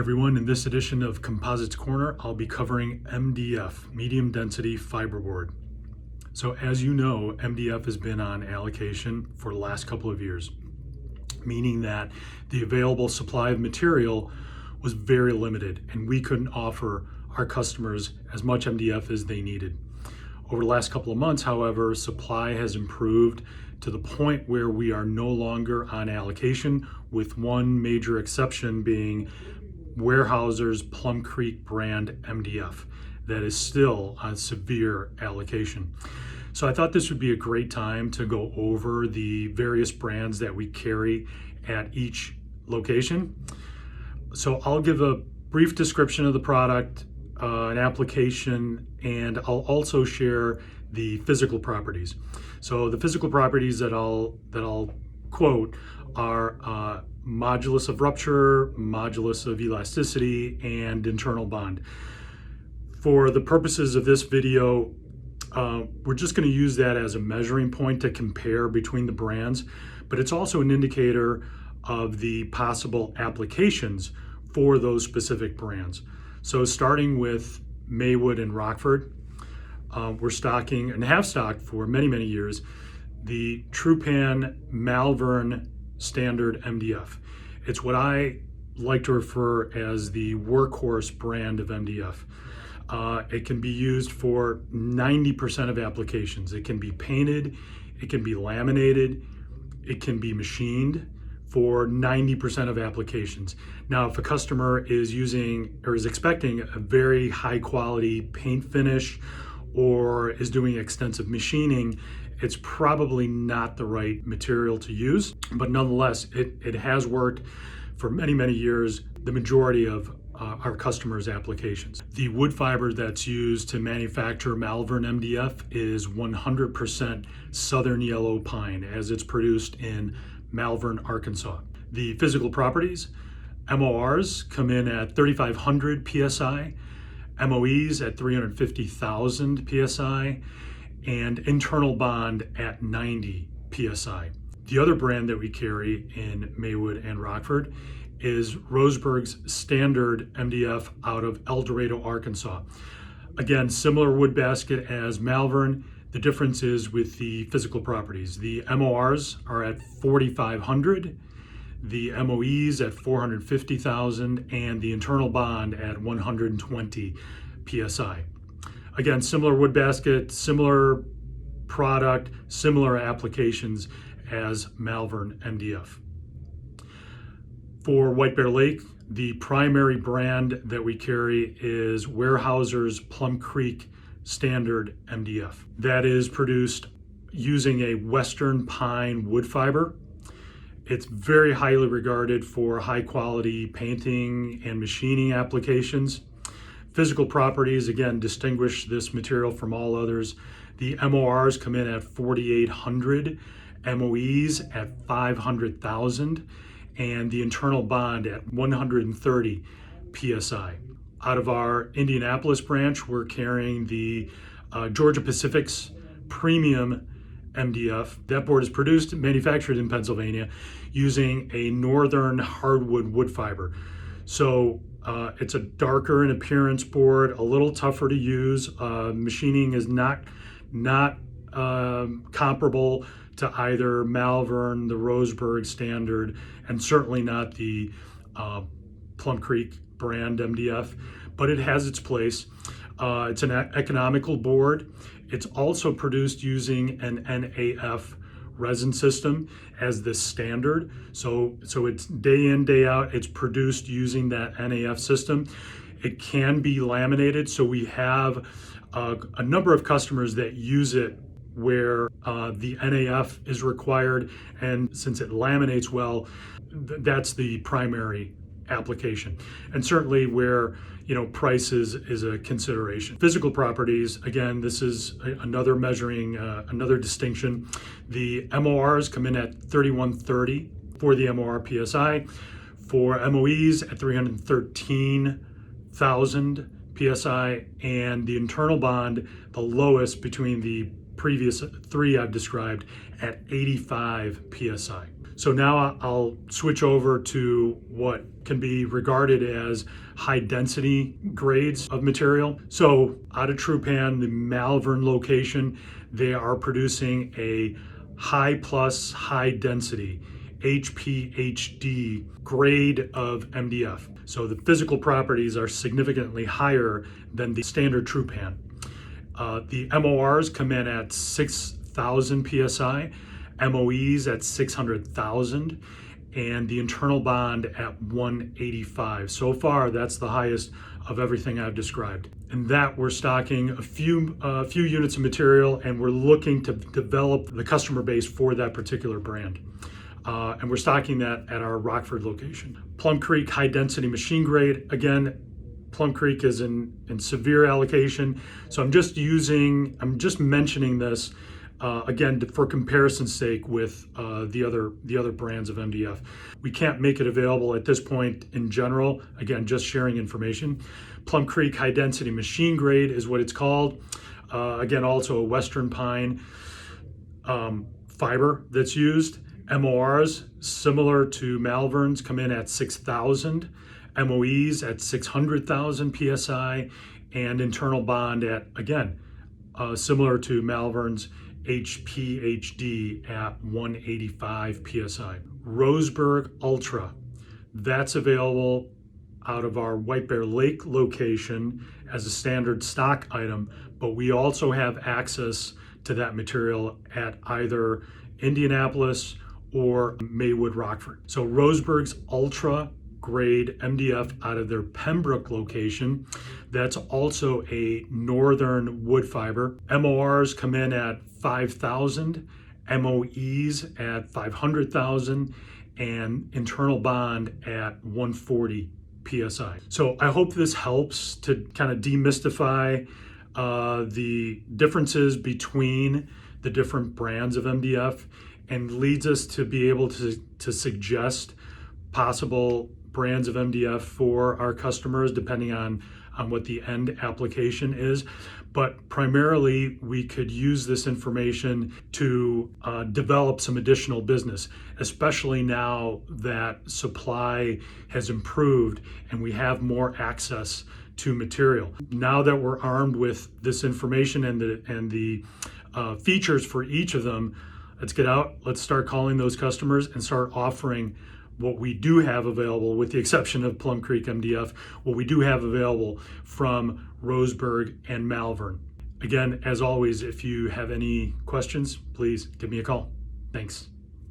everyone. In this edition of Composites Corner, I'll be covering MDF, medium density fiberboard. So as you know, MDF has been on allocation for the last couple of years, meaning that the available supply of material was very limited and we couldn't offer our customers as much MDF as they needed. Over the last couple of months, however, supply has improved to the point where we are no longer on allocation, with one major exception being Weyerhaeuser's Plum Creek brand MDF that is still on severe allocation. So I thought this would be a great time to go over the various brands that we carry at each location. So I'll give a brief description of the product, an application, and I'll also share the physical properties. So the physical properties that I'll quote are modulus of rupture, modulus of elasticity, and internal bond. For the purposes of this video, we're just going to use that as a measuring point to compare between the brands, but it's also an indicator of the possible applications for those specific brands. So starting with Maywood and Rockford, we're stocking and have stocked for many years the Trupan Malvern Standard MDF. It's what I like to refer as the workhorse brand of MDF. It can be used for 90% of applications. It can be painted, it can be laminated, it can be machined for 90% of applications. Now, if a customer is using or is expecting a very high quality paint finish or is doing extensive machining, it's probably not the right material to use. But nonetheless, it has worked for many years, the majority of our customers' applications. The wood fiber that's used to manufacture Malvern MDF is 100% southern yellow pine, as it's produced in Malvern, Arkansas. The physical properties, MORs come in at 3,500 PSI, MOEs at 350,000 PSI, and internal bond at 90 PSI. The other brand that we carry in Maywood and Rockford is Roseburg's Standard MDF out of El Dorado, Arkansas. Again, similar wood basket as Malvern. The difference is with the physical properties. The MORs are at 4,500, the MOEs at 450,000, and the internal bond at 120 PSI. Again, similar wood basket, similar product, similar applications as Malvern MDF. For White Bear Lake, the primary brand that we carry is Weyerhaeuser's Plum Creek Standard MDF. That is produced using a Western pine wood fiber. It's very highly regarded for high quality painting and machining applications. Physical properties, again, distinguish this material from all others. The MORs come in at 4,800, MOEs at 500,000, and the internal bond at 130 PSI. Out of our Indianapolis branch, we're carrying the Georgia Pacific's premium MDF. That board is produced and manufactured in Pennsylvania using a northern hardwood wood fiber. So it's a darker in appearance board, a little tougher to use. Machining is not comparable to either Malvern, the Roseburg Standard, and certainly not the Plum Creek brand MDF, but it has its place. It's an economical board. It's also produced using an NAF resin system as the standard. So it's day in, day out, it's produced using that NAF system. It can be laminated, so we have a number of customers that use it where the NAF is required, and since it laminates well, that's the primary application. And certainly where price is a consideration. Physical properties, again, this is another measuring, another distinction. The MORs come in at 3,130 for the MOR PSI, for MOEs at 313,000 PSI, and the internal bond, the lowest between the previous three I've described, at 85 PSI. So now I'll switch over to what can be regarded as high density grades of material. So out of Trupan, the Malvern location, they are producing a high plus high density HPHD grade of MDF. So the physical properties are significantly higher than the standard Trupan. The MORs come in at 6,000 PSI, MOEs at 600,000, and the internal bond at 185. So far, that's the highest of everything I've described. And that we're stocking a few units of material, and we're looking to develop the customer base for that particular brand. And we're stocking that at our Rockford location. Plum Creek high density machine grade. Again, Plum Creek is in severe allocation. So I'm just mentioning this again for comparison's sake with the other brands of MDF. We can't make it available at this point in general. Again, just sharing information. Plum Creek high density machine grade is what it's called. Again, also a Western pine fiber that's used. MORs, similar to Malvern's, come in at 6,000, MOEs at 600,000 PSI, and internal bond at, again, similar to Malvern's, HPHD at 185 PSI. Roseburg Ultra, that's available out of our White Bear Lake location as a standard stock item, but we also have access to that material at either Indianapolis or Maywood Rockford. So Roseburg's Ultra grade MDF out of their Pembroke location. That's also a northern wood fiber. MORs come in at 5,000, MOEs at 500,000, and internal bond at 140 PSI. So I hope this helps to kind of demystify the differences between the different brands of MDF and leads us to be able to suggest possible brands of MDF for our customers depending on what the end application is. But primarily, we could use this information to develop some additional business, especially now that supply has improved and we have more access to material. Now that we're armed with this information and the features for each of them, let's get out, let's start calling those customers and start offering what we do have available, with the exception of Plum Creek MDF, what we do have available from Roseburg and Malvern. Again, as always, if you have any questions, please give me a call. Thanks.